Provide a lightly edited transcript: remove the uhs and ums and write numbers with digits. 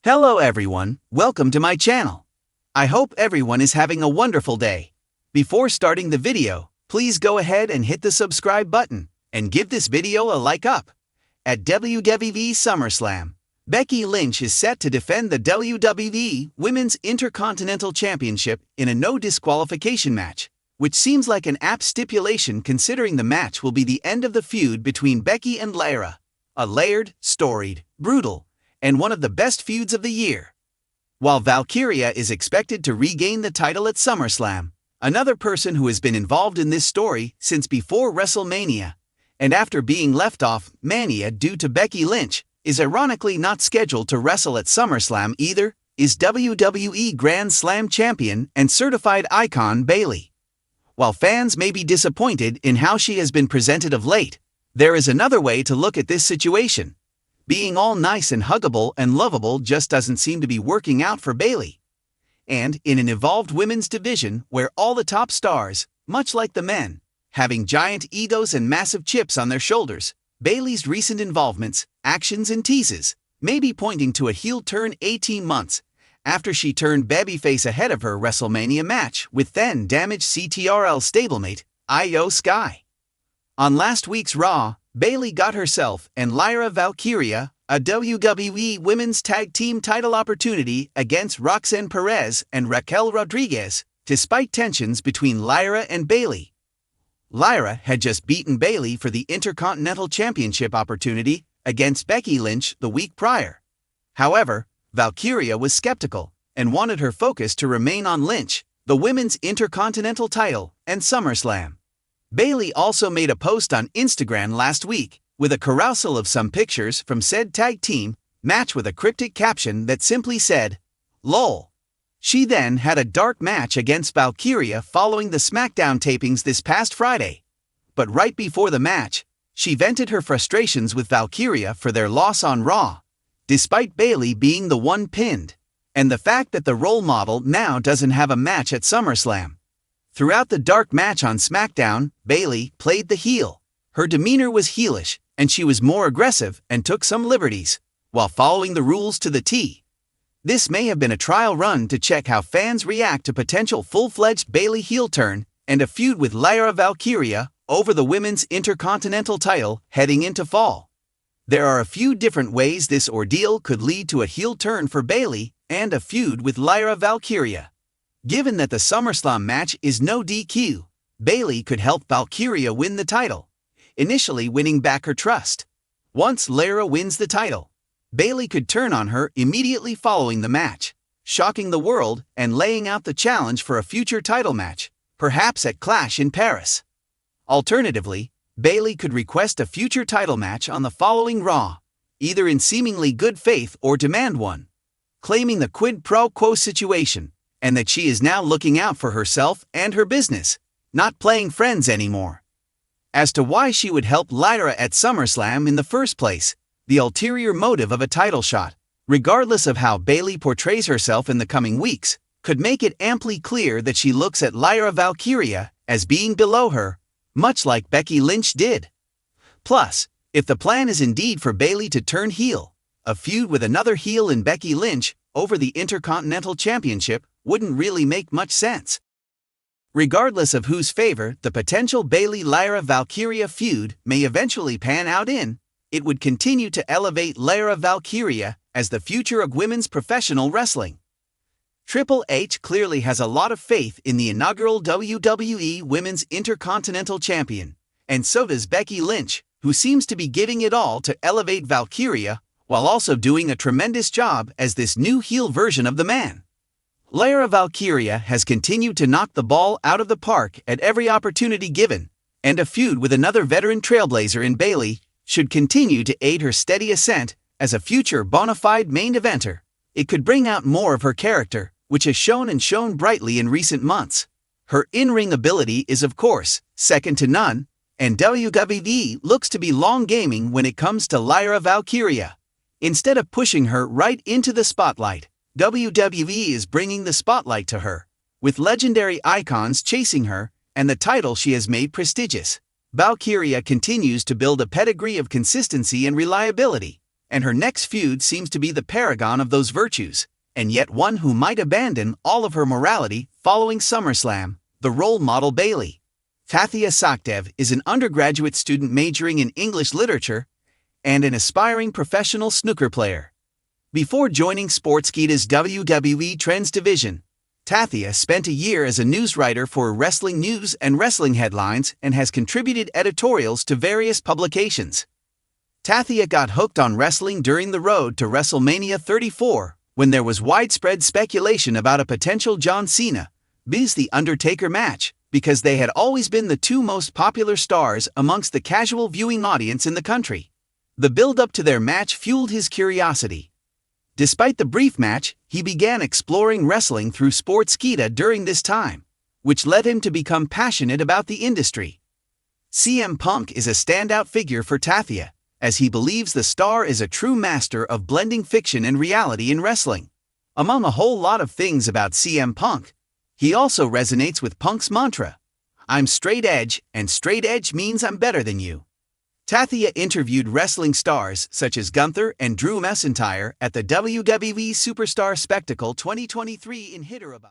Hello everyone, welcome to my channel. I hope everyone is having a wonderful day. Before starting the video, please go ahead and hit the subscribe button and give this video a like up. At WWE SummerSlam, Becky Lynch is set to defend the WWE Women's Intercontinental Championship in a no disqualification match, which seems like an apt stipulation considering the match will be the end of the feud between Becky and Lyra. A layered, storied, brutal, and one of the best feuds of the year. While Valkyria is expected to regain the title at SummerSlam, another person who has been involved in this story since before WrestleMania, and after being left off Mania due to Becky Lynch, is ironically not scheduled to wrestle at SummerSlam either, is WWE Grand Slam champion and certified icon Bayley. While fans may be disappointed in how she has been presented of late, there is another way to look at this situation. Being all nice and huggable and lovable just doesn't seem to be working out for Bayley. And in an evolved women's division where all the top stars, much like the men, having giant egos and massive chips on their shoulders, Bayley's recent involvements, actions and teases may be pointing to a heel turn 18 months after she turned babyface ahead of her WrestleMania match with then damaged CTRL stablemate, Io Sky. On last week's Raw, Bayley got herself and Lyra Valkyria a WWE Women's Tag Team title opportunity against Roxanne Perez and Raquel Rodriguez, despite tensions between Lyra and Bayley. Lyra had just beaten Bayley for the Intercontinental Championship opportunity against Becky Lynch the week prior. However, Valkyria was skeptical and wanted her focus to remain on Lynch, the Women's Intercontinental title, and SummerSlam. Bayley also made a post on Instagram last week with a carousel of some pictures from said tag team match with a cryptic caption that simply said, "LOL." She then had a dark match against Valkyria following the SmackDown tapings this past Friday. But right before the match, she vented her frustrations with Valkyria for their loss on Raw, despite Bayley being the one pinned, and the fact that the role model now doesn't have a match at SummerSlam. Throughout the dark match on SmackDown, Bayley played the heel. Her demeanor was heelish, and she was more aggressive and took some liberties, while following the rules to the T. This may have been a trial run to check how fans react to potential full-fledged Bayley heel turn and a feud with Lyra Valkyria over the Women's Intercontinental title heading into fall. There are a few different ways this ordeal could lead to a heel turn for Bayley and a feud with Lyra Valkyria. Given that the SummerSlam match is no DQ, Bayley could help Valkyria win the title, initially winning back her trust. Once Lyra wins the title, Bayley could turn on her immediately following the match, shocking the world and laying out the challenge for a future title match, perhaps at Clash in Paris. Alternatively, Bayley could request a future title match on the following Raw, either in seemingly good faith or demand one, claiming the quid pro quo situation, and that she is now looking out for herself and her business, not playing friends anymore. As to why she would help Lyra at SummerSlam in the first place, the ulterior motive of a title shot, regardless of how Bayley portrays herself in the coming weeks, could make it amply clear that she looks at Lyra Valkyria as being below her, much like Becky Lynch did. Plus, if the plan is indeed for Bayley to turn heel, a feud with another heel in Becky Lynch over the Intercontinental Championship wouldn't really make much sense. Regardless of whose favor the potential Bayley-Lyra Valkyria feud may eventually pan out in, it would continue to elevate Lyra Valkyria as the future of women's professional wrestling. Triple H clearly has a lot of faith in the inaugural WWE Women's Intercontinental Champion, and so does Becky Lynch, who seems to be giving it all to elevate Valkyria while also doing a tremendous job as this new heel version of the man. Lyra Valkyria has continued to knock the ball out of the park at every opportunity given, and a feud with another veteran trailblazer in Bayley should continue to aid her steady ascent as a future bona fide main eventer. It could bring out more of her character, which has shown brightly in recent months. Her in-ring ability is of course second to none, and WWE looks to be long gaming when it comes to Lyra Valkyria. Instead of pushing her right into the spotlight, WWE is bringing the spotlight to her, with legendary icons chasing her and the title she has made prestigious. Valkyria continues to build a pedigree of consistency and reliability, and her next feud seems to be the paragon of those virtues, and yet one who might abandon all of her morality following SummerSlam, the role model Bayley. Tathia Sakdev is an undergraduate student majoring in English literature and an aspiring professional snooker player. Before joining Sportskeeda's WWE Trends division, Tathia spent a year as a news writer for wrestling news and wrestling headlines and has contributed editorials to various publications. Tathia got hooked on wrestling during the road to WrestleMania 34, when there was widespread speculation about a potential John Cena vs. The Undertaker match, because they had always been the two most popular stars amongst the casual viewing audience in the country. The build-up to their match fueled his curiosity. Despite the brief match, he began exploring wrestling through Sportskeeda during this time, which led him to become passionate about the industry. CM Punk is a standout figure for Tathia, as he believes the star is a true master of blending fiction and reality in wrestling. Among a whole lot of things about CM Punk, he also resonates with Punk's mantra, "I'm straight edge, and straight edge means I'm better than you." Tathia interviewed wrestling stars such as Gunther and Drew McIntyre at the WWE Superstar Spectacle 2023 in Hyderabad.